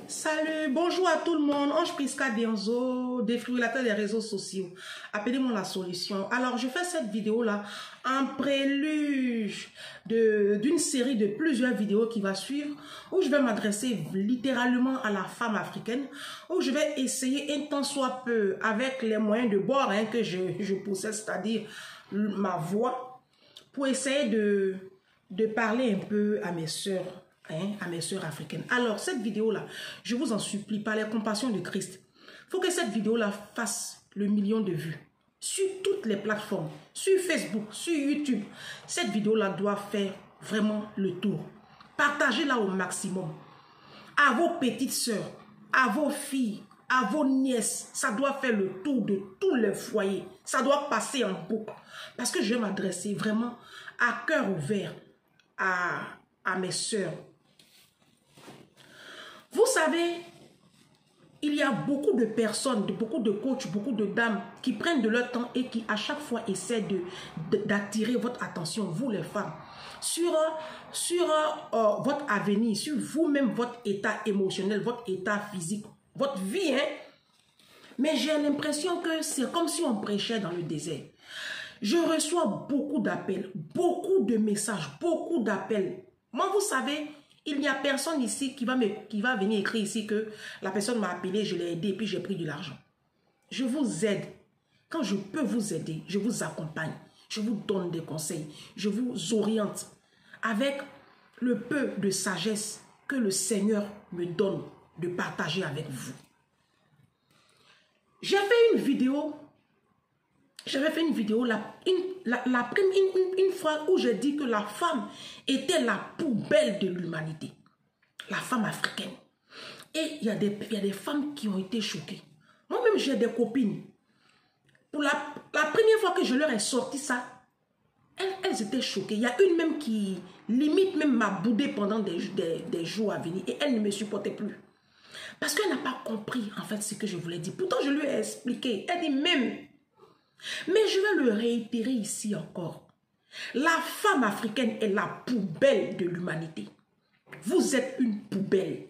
Salut, bonjour à tout le monde. Ange Prisca Bienzo, défibrillateur des réseaux sociaux. Appelez-moi la solution. Alors, je fais cette vidéo-là en prélude d'une série de plusieurs vidéos qui va suivre, où je vais m'adresser littéralement à la femme africaine, où je vais essayer un tant soit peu, avec les moyens de bord que je possède, c'est-à-dire ma voix, pour essayer de parler un peu à mes sœurs. À mes sœurs africaines. Alors, cette vidéo-là, je vous en supplie, par la compassion de Christ, il faut que cette vidéo-là fasse le million de vues. Sur toutes les plateformes, sur Facebook, sur YouTube. Cette vidéo-là doit faire vraiment le tour. Partagez-la au maximum. À vos petites sœurs, à vos filles, à vos nièces. Ça doit faire le tour de tous les foyers. Ça doit passer en boucle. Parce que je vais m'adresser vraiment à cœur ouvert à mes sœurs. Vous savez, il y a beaucoup de personnes, beaucoup de coachs, beaucoup de dames qui prennent de leur temps et qui à chaque fois essaient d'attirer votre attention, vous les femmes, sur votre avenir, sur vous-même, votre état émotionnel, votre état physique, votre vie. Mais j'ai l'impression que c'est comme si on prêchait dans le désert. Je reçois beaucoup d'appels, beaucoup de messages, beaucoup d'appels. Moi, vous savez, il n'y a personne ici qui va venir écrire ici que la personne m'a appelé, je l'ai aidé et puis j'ai pris de l'argent. Je vous aide. Quand je peux vous aider, je vous accompagne. Je vous donne des conseils. Je vous oriente avec le peu de sagesse que le Seigneur me donne de partager avec vous. J'ai fait une vidéo. J'avais fait une vidéo une fois où j'ai dit que la femme était la poubelle de l'humanité. La femme africaine. Et il y a des femmes qui ont été choquées. Moi-même, j'ai des copines. Pour la première fois que je leur ai sorti ça, elles étaient choquées. Il y a une même qui, limite, même m'a boudé pendant des jours à venir. Et elle ne me supportait plus. Parce qu'elle n'a pas compris, en fait, ce que je voulais dire. Pourtant, je lui ai expliqué. Elle dit même... Mais je vais le réitérer ici encore. La femme africaine est la poubelle de l'humanité. Vous êtes une poubelle.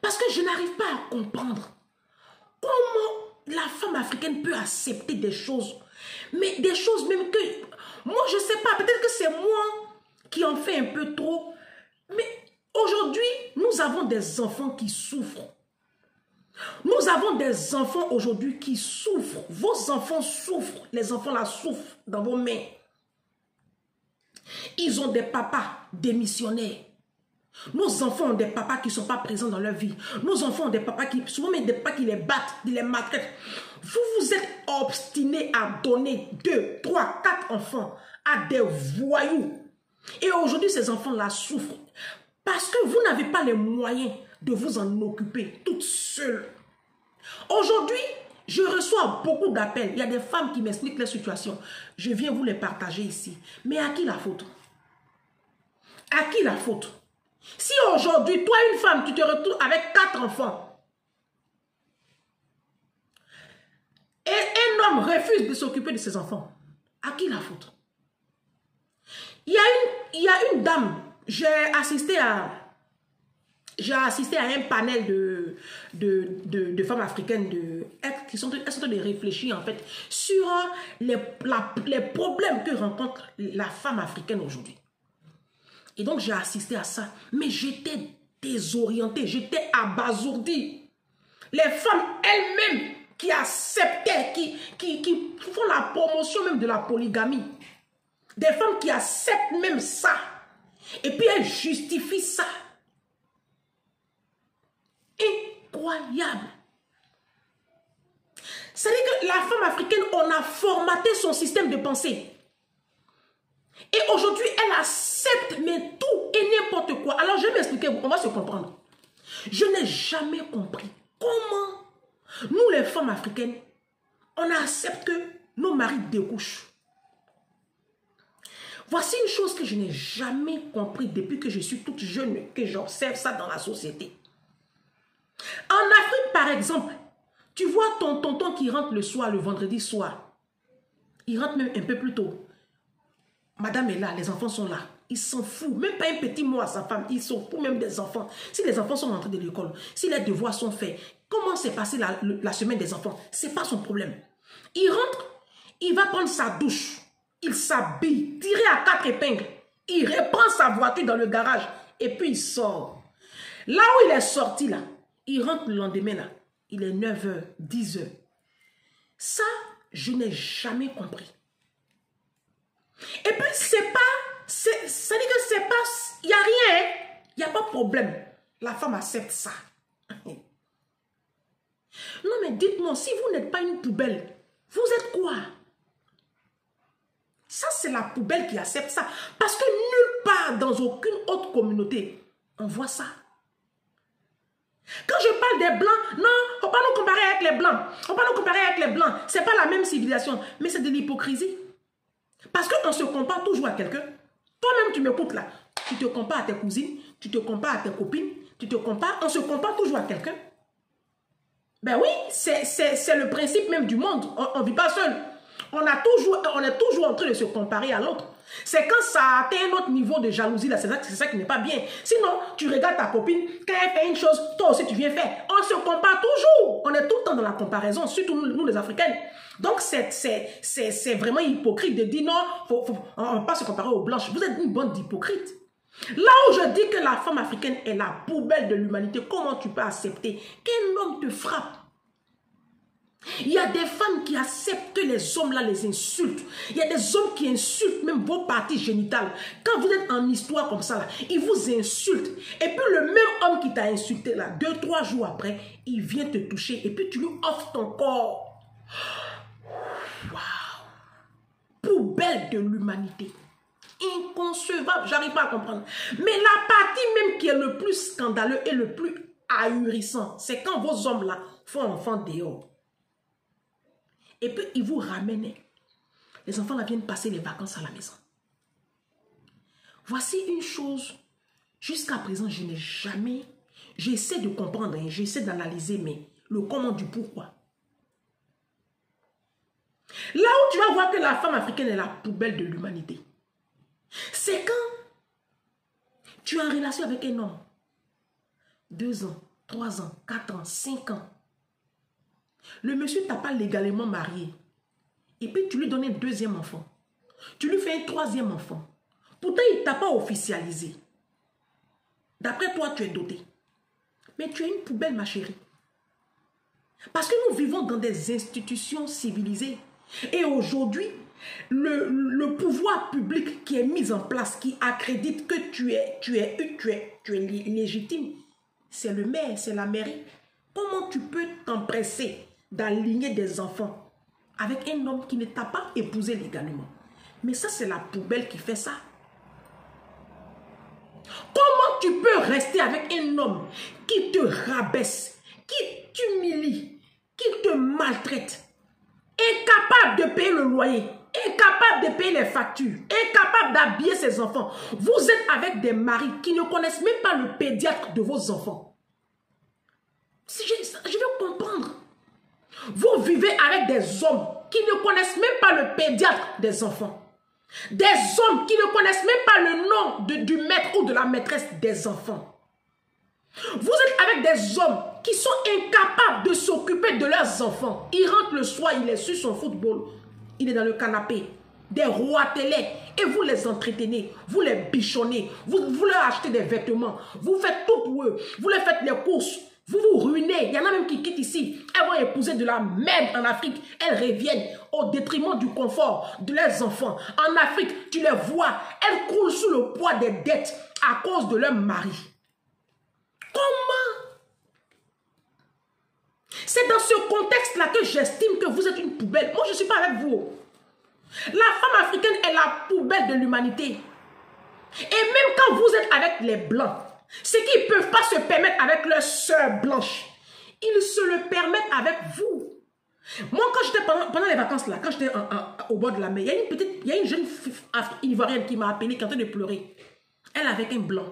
Parce que je n'arrive pas à comprendre comment la femme africaine peut accepter des choses. Mais des choses même que... Moi, je ne sais pas, peut-être que c'est moi qui en fais un peu trop. Mais aujourd'hui, nous avons des enfants qui souffrent. Nous avons des enfants aujourd'hui qui souffrent. Vos enfants souffrent. Les enfants là souffrent dans vos mains. Ils ont des papas démissionnaires. Nos enfants ont des papas qui ne sont pas présents dans leur vie. Nos enfants ont des papas qui, souvent même des papas qui les battent, qui les maltraitent. Vous vous êtes obstinés à donner 2, 3, 4 enfants à des voyous. Et aujourd'hui, ces enfants-là souffrent. Parce que vous n'avez pas les moyens de vous en occuper toute seule. Aujourd'hui, je reçois beaucoup d'appels. Il y a des femmes qui m'expliquent leur situation. Je viens vous les partager ici. Mais à qui la faute? À qui la faute? Si aujourd'hui, toi une femme, tu te retrouves avec 4 enfants et un homme refuse de s'occuper de ses enfants, à qui la faute? Il y a une dame, j'ai assisté à un panel de femmes africaines elles sont en train de réfléchir en fait sur les problèmes que rencontre la femme africaine aujourd'hui. Et donc j'ai assisté à ça. Mais j'étais désorientée, j'étais abasourdie. Les femmes elles-mêmes qui acceptaient, qui font la promotion même de la polygamie. Des femmes qui acceptent même ça. Et puis elles justifient ça. Incroyable. C'est-à-dire que la femme africaine, on a formaté son système de pensée. Et aujourd'hui, elle accepte mais tout et n'importe quoi. Alors, je vais m'expliquer, on va se comprendre. Je n'ai jamais compris comment nous, les femmes africaines, on accepte que nos maris découchent. Voici une chose que je n'ai jamais compris depuis que je suis toute jeune, que j'observe ça dans la société. En Afrique, par exemple, tu vois ton tonton qui rentre le soir, le vendredi soir. Il rentre même un peu plus tôt. Madame est là, les enfants sont là. il s'en fout. Même pas un petit mot à sa femme. Il s'en fout même des enfants. Si les enfants sont rentrés de l'école, si les devoirs sont faits, comment s'est passée la semaine des enfants? Ce n'est pas son problème. Il rentre, il va prendre sa douche. Il s'habille, tiré à 4 épingles. Il reprend sa voiture dans le garage. Et puis il sort. Là où il est sorti, là, il rentre le lendemain, là. Il est 9h, 10h. Ça, je n'ai jamais compris. Et puis, c'est pas... Ça dit que c'est pas... Il n'y a rien, hein? Il n'y a pas de problème. La femme accepte ça. Non, mais dites-moi, si vous n'êtes pas une poubelle, vous êtes quoi? Ça, c'est la poubelle qui accepte ça. Parce que nulle part, dans aucune autre communauté, on voit ça. Quand je parle des blancs, non, on ne va pas nous comparer avec les blancs. On ne va pas nous comparer avec les blancs. Ce n'est pas la même civilisation, mais c'est de l'hypocrisie. Parce qu'on se compare toujours à quelqu'un. Toi-même, tu m'écoutes là. Tu te compares à tes cousines, tu te compares à tes copines, tu te compares, on se compare toujours à quelqu'un. Ben oui, c'est le principe même du monde. On ne vit pas seul. On est toujours en train de se comparer à l'autre. C'est quand ça atteint un autre niveau de jalousie, là, c'est ça qui n'est pas bien. Sinon, tu regardes ta copine, quand elle fait une chose, toi aussi tu viens faire. On se compare toujours. On est tout le temps dans la comparaison, surtout nous les Africains. Donc, c'est vraiment hypocrite de dire non, on ne va pas se comparer aux blanches. Vous êtes une bande d'hypocrites. Là où je dis que la femme africaine est la poubelle de l'humanité, comment tu peux accepter qu'un homme te frappe? Il y a des femmes qui acceptent que les hommes là les insultent. Il y a des hommes qui insultent même vos parties génitales. Quand vous êtes en histoire comme ça, là, ils vous insultent. Et puis le même homme qui t'a insulté là, 2-3 jours après, il vient te toucher et puis tu lui offres ton corps. Waouh! Poubelle de l'humanité. Inconcevable, j'arrive pas à comprendre. Mais la partie même qui est le plus scandaleux et le plus ahurissant, c'est quand vos hommes là font enfant dehors. Et puis, ils vous ramènent. Les enfants là viennent passer les vacances à la maison. Voici une chose. Jusqu'à présent, je n'ai jamais... J'essaie de comprendre, hein, j'essaie d'analyser, mais le comment du pourquoi. Là où tu vas voir que la femme africaine est la poubelle de l'humanité, c'est quand tu es en relation avec un homme. 2 ans, 3 ans, 4 ans, 5 ans. Le monsieur ne t'a pas légalement marié. Et puis tu lui donnes un 2e enfant. Tu lui fais un 3e enfant. Pourtant, il ne t'a pas officialisé. D'après toi, tu es doté. Mais tu es une poubelle, ma chérie. Parce que nous vivons dans des institutions civilisées. Et aujourd'hui, le pouvoir public qui est mis en place, qui accrédite que tu es légitime, c'est le maire, c'est la mairie. Comment tu peux t'empresser d'aligner des enfants avec un homme qui ne t'a pas épousé légalement? Mais ça, c'est la poubelle qui fait ça. Comment tu peux rester avec un homme qui te rabaisse, qui t'humilie, qui te maltraite, incapable de payer le loyer, incapable de payer les factures, incapable d'habiller ses enfants? Vous êtes avec des maris qui ne connaissent même pas le pédiatre de vos enfants. Je veux comprendre. Vous vivez avec des hommes qui ne connaissent même pas le pédiatre des enfants. Des hommes qui ne connaissent même pas le nom du maître ou de la maîtresse des enfants. Vous êtes avec des hommes qui sont incapables de s'occuper de leurs enfants. Il rentre le soir, il est sur son football. Il est dans le canapé. Des roitelets. Et vous les entretenez. Vous les bichonnez. Vous leur achetez des vêtements. Vous faites tout pour eux. Vous les faites les courses. Vous vous ruinez. Il y en a même qui quittent ici. Elles vont épouser de la merde en Afrique. Elles reviennent au détriment du confort de leurs enfants. En Afrique, tu les vois. Elles croulent sous le poids des dettes à cause de leur mari. Comment? C'est dans ce contexte-là que j'estime que vous êtes une poubelle. Moi, je ne suis pas avec vous. La femme africaine est la poubelle de l'humanité. Et même quand vous êtes avec les blancs, c'est qu'ils ne peuvent pas se permettre avec leurs sœurs blanches. Ils se le permettent avec vous. Moi, quand j'étais pendant les vacances, là, quand j'étais au bord de la mer, il y a une jeune ivoirienne qui m'a appelé, qui est en train de pleurer. Elle avec un blanc.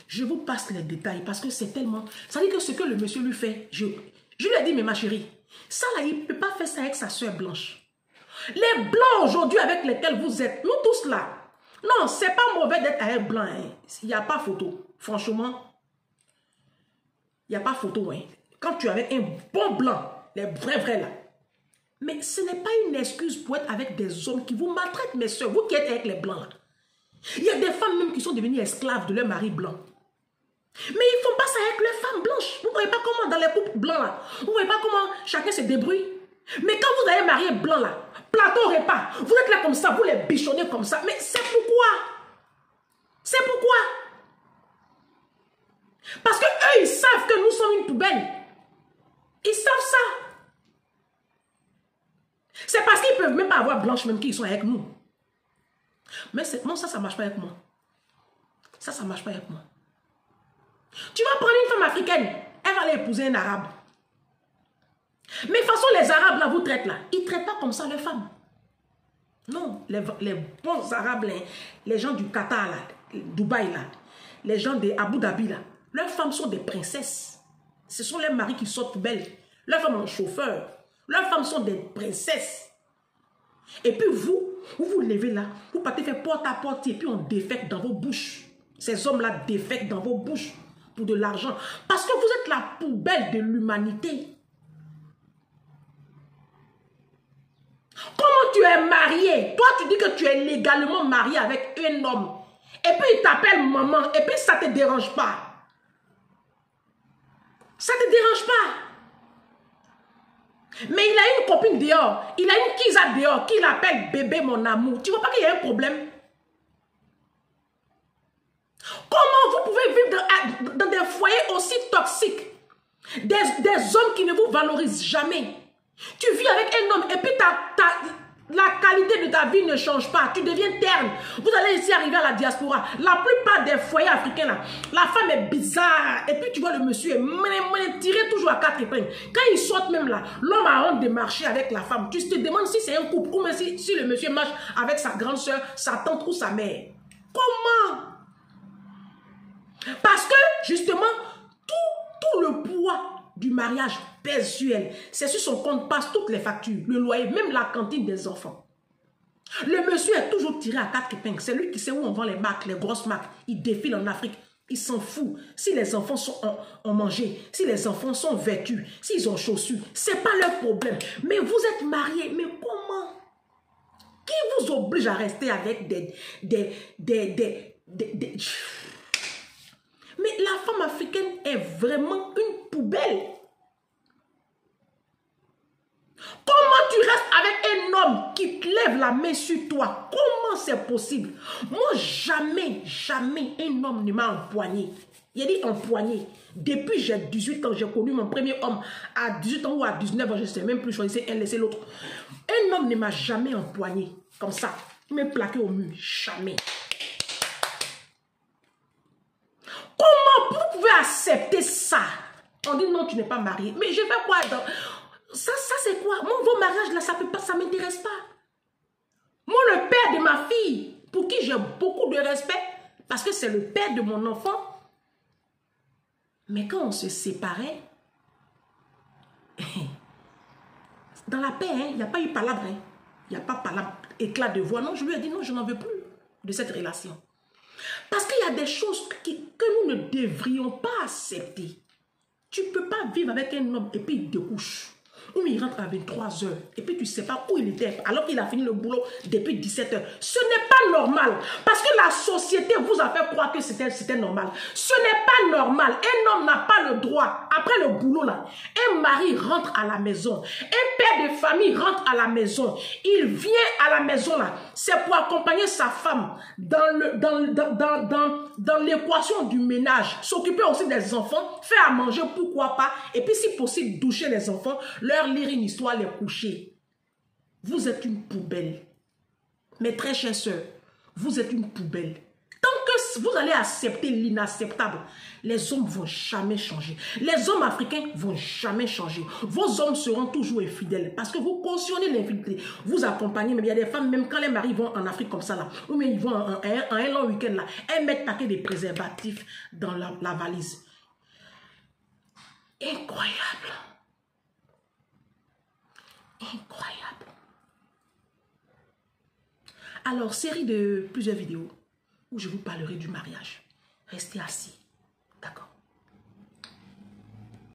Je vous passe les détails parce que c'est tellement... Ça dit que ce que le monsieur lui fait, je lui ai dit, mais ma chérie, ça là, il ne peut pas faire ça avec sa soeur blanche. Les blancs aujourd'hui avec lesquels vous êtes, nous tous là, Non, c'est pas mauvais d'être avec blanc. Hein. Il n'y a pas photo. Franchement, il n'y a pas photo. Hein. Quand tu es avec un bon blanc, les vrais là. Mais ce n'est pas une excuse pour être avec des hommes qui vous maltraitent, mes soeurs. Vous qui êtes avec les blancs là. Il y a des femmes même qui sont devenues esclaves de leur mari blanc. Mais ils ne font pas ça avec les femmes blanches. Vous ne voyez pas comment dans les couples blancs là, vous ne voyez pas comment chacun se débrouille. Mais quand vous avez marié blanc là, plateau repas, vous êtes là comme ça, vous les bichonnez comme ça. Mais c'est pourquoi? C'est pourquoi? Parce que eux, ils savent que nous sommes une poubelle. Ils savent ça. C'est parce qu'ils ne peuvent même pas avoir blanche même qu'ils sont avec nous. Mais non, ça ne marche pas avec moi. Ça ne marche pas avec moi. Tu vas prendre une femme africaine, elle va aller épouser un arabe. Mais de toute façon, les arabes là, vous traitent là. Ils ne traitent pas comme ça les femmes. Non, les bons arabes, les gens du Qatar là, Dubaï là, les gens d'Abu Dhabi là, leurs femmes sont des princesses. Ce sont les maris qui sortent poubelle. Leurs femmes ont chauffeur. Leurs femmes sont des princesses. Et puis vous vous levez là, vous partez faire porte à porte et puis on défecte dans vos bouches. Ces hommes-là défectent dans vos bouches pour de l'argent. Parce que vous êtes la poubelle de l'humanité. Comment tu es marié? Toi, tu dis que tu es légalement marié avec un homme. Et puis il t'appelle maman. Et puis ça ne te dérange pas. Ça ne te dérange pas. Mais il a une copine dehors. Il a une Kiza dehors qui l'appelle bébé mon amour. Tu ne vois pas qu'il y a un problème? Comment vous pouvez vivre dans des foyers aussi toxiques? Des hommes qui ne vous valorisent jamais. Tu vis avec un homme et puis la qualité de ta vie ne change pas. Tu deviens terne. Vous allez ici arriver à la diaspora. La plupart des foyers africains, là, la femme est bizarre. Et puis tu vois le monsieur est tiré toujours à quatre épingles. Quand ils sortent même là, l'homme a honte de marcher avec la femme. Tu te demandes si c'est un couple ou même si le monsieur marche avec sa grande soeur, sa tante ou sa mère. Comment? Parce que justement, tout le poids du mariage pèse sur elle. C'est sur son compte passe toutes les factures, le loyer, même la cantine des enfants. Le monsieur est toujours tiré à quatre épingles. C'est lui qui sait où on vend les marques, les grosses marques. Il défile en Afrique. Il s'en fout. Si les enfants ont mangé, si les enfants sont vêtus, s'ils ont chaussures, ce n'est pas leur problème. Mais vous êtes mariés. Mais comment? Qui vous oblige à rester avec Mais la femme africaine est vraiment une poubelle. Comment tu restes avec un homme qui te lève la main sur toi? Comment c'est possible? Moi, jamais un homme ne m'a empoigné. Il a dit empoigné. Depuis j'ai 18 ans, j'ai connu mon premier homme. À 18 ans ou à 19 ans, je ne sais même plus choisir un, laisser l'autre. Un homme ne m'a jamais empoigné. Comme ça. Il m'a plaqué au mur. Jamais. Comment vous pouvez accepter ça? On dit non, tu n'es pas marié. Mais je fais quoi dans... Ça c'est quoi? Moi, vos mariages là, ça ne m'intéresse pas. Moi, le père de ma fille, pour qui j'ai beaucoup de respect, parce que c'est le père de mon enfant. Mais quand on se séparait, dans la paix, il n'y a pas eu palabre. Il n'y a pas palabre, éclat de voix. Non, je lui ai dit non, je n'en veux plus de cette relation. Parce qu'il y a des choses que nous ne devrions pas accepter. Tu ne peux pas vivre avec un homme et puis il te couche. Ou il rentre à 23 heures et puis tu ne sais pas où il était alors qu'il a fini le boulot depuis 17 heures. Ce n'est pas normal parce que la société vous a fait croire que c'était normal. Ce n'est pas normal. Un homme n'a pas le droit, après le boulot là, un mari rentre à la maison, un père de famille rentre à la maison, il vient à la maison là, c'est pour accompagner sa femme dans l'équation du ménage, s'occuper aussi des enfants, faire à manger, pourquoi pas, et puis si possible doucher les enfants, leur lire une histoire, les coucher. Vous êtes une poubelle. Mes très chères sœurs, vous êtes une poubelle. Tant que vous allez accepter l'inacceptable, les hommes ne vont jamais changer. Les hommes africains ne vont jamais changer. Vos hommes seront toujours infidèles parce que vous cautionnez l'infidélité. Vous accompagnez, mais il y a des femmes, même quand les maris vont en Afrique comme ça, là, ou bien ils vont en un long week-end, là, elles mettent paquet de préservatifs dans la valise. Incroyable. Incroyable. Alors, série de plusieurs vidéos où je vous parlerai du mariage. Restez assis.